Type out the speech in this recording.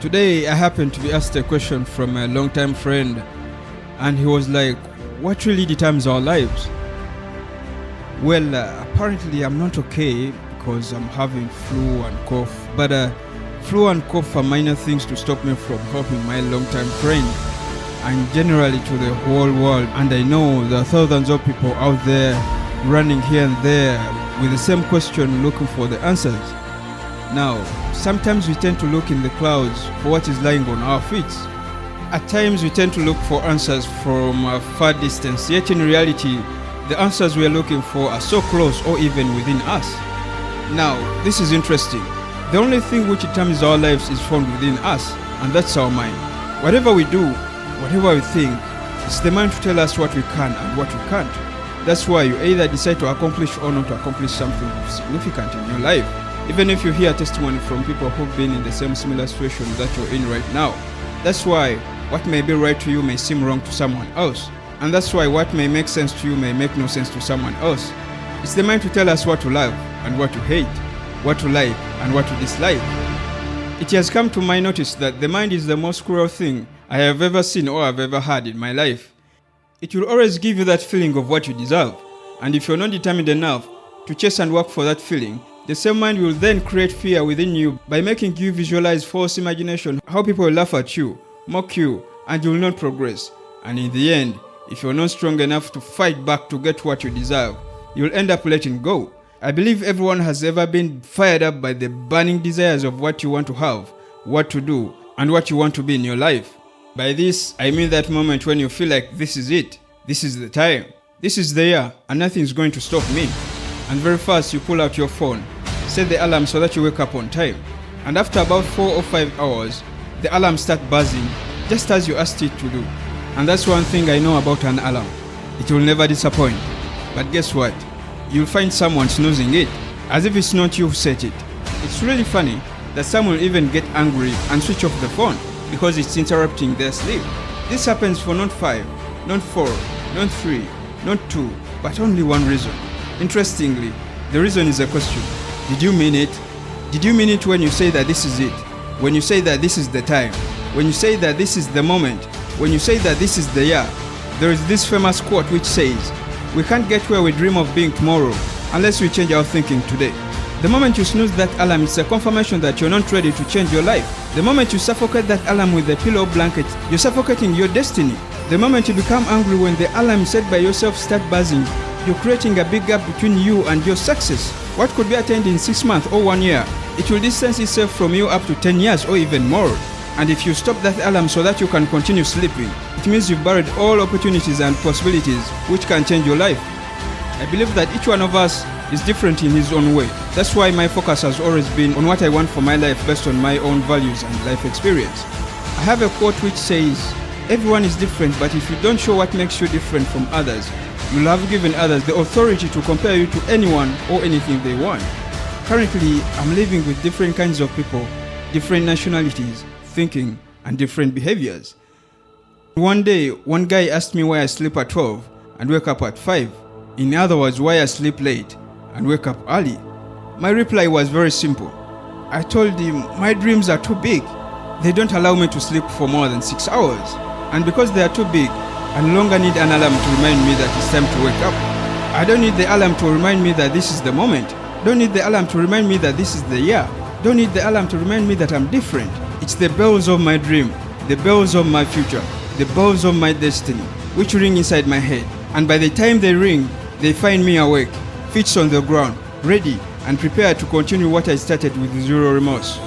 Today I happened to be asked a question from a long-time friend, and he was like, what really determines our lives? Well, apparently I'm not okay because I'm having flu and cough, but flu and cough are minor things to stop me from helping my long-time friend and generally to the whole world. And I know there are thousands of people out there running here and there with the same question, looking for the answers. Now, sometimes we tend to look in the clouds for what is lying on our feet. At times we tend to look for answers from a far distance, yet in reality, the answers we are looking for are so close or even within us. Now, this is interesting. The only thing which determines our lives is found within us, and that's our mind. Whatever we do, whatever we think, it's the mind to tell us what we can and what we can't. That's why you either decide to accomplish or not to accomplish something significant in your life. Even if you hear testimony from people who've been in the same similar situation that you're in right now. That's why what may be right to you may seem wrong to someone else. And that's why what may make sense to you may make no sense to someone else. It's the mind to tell us what to love and what to hate, what to like and what to dislike. It has come to my notice that the mind is the most cruel thing I have ever seen or have ever had in my life. It will always give you that feeling of what you deserve. And if you're not determined enough to chase and work for that feeling, the same mind will then create fear within you by making you visualize false imagination, how people will laugh at you, mock you, and you will not progress. And in the end, if you're not strong enough to fight back to get what you deserve, you'll end up letting go. I believe everyone has ever been fired up by the burning desires of what you want to have, what to do, and what you want to be in your life. By this, I mean that moment when you feel like this is it, this is the time, this is the year, and nothing's going to stop me. And very fast you pull out your phone, set the alarm so that you wake up on time. And after about 4 or 5 hours, the alarm starts buzzing just as you asked it to do. And that's one thing I know about an alarm. It will never disappoint. But guess what? You'll find someone snoozing it, as if it's not you who set it. It's really funny that some will even get angry and switch off the phone because it's interrupting their sleep. This happens for not 5, not 4, not 3, not 2, but only one reason. Interestingly, the reason is a question. Did you mean it? Did you mean it when you say that this is it? When you say that this is the time? When you say that this is the moment? When you say that this is the year? There is this famous quote which says, we can't get where we dream of being tomorrow unless we change our thinking today. The moment you snooze that alarm, it's a confirmation that you're not ready to change your life. The moment you suffocate that alarm with a pillow blanket, you're suffocating your destiny. The moment you become angry when the alarm set by yourself start buzzing, you're creating a big gap between you and your success. What could be attained in 6 months or 1 year, it will distance itself from you up to 10 years or even more. And if you stop that alarm so that you can continue sleeping, it means you've buried all opportunities and possibilities which can change your life. I believe that each one of us is different in his own way. That's why my focus has always been on what I want for my life based on my own values and life experience. I have a quote which says, everyone is different, but if you don't show what makes you different from others, you'll have given others the authority to compare you to anyone or anything they want. Currently, I'm living with different kinds of people, different nationalities, thinking, and different behaviors. One day, one guy asked me why I sleep at 12 and wake up at 5. In other words, why I sleep late and wake up early. My reply was very simple. I told him my dreams are too big. They don't allow me to sleep for more than 6 hours. And because they are too big, I no longer need an alarm to remind me that it's time to wake up. I don't need the alarm to remind me that this is the moment. Don't need the alarm to remind me that this is the year. Don't need the alarm to remind me that I'm different. It's the bells of my dream, the bells of my future, the bells of my destiny, which ring inside my head. And by the time they ring, they find me awake, feet on the ground, ready and prepared to continue what I started with zero remorse.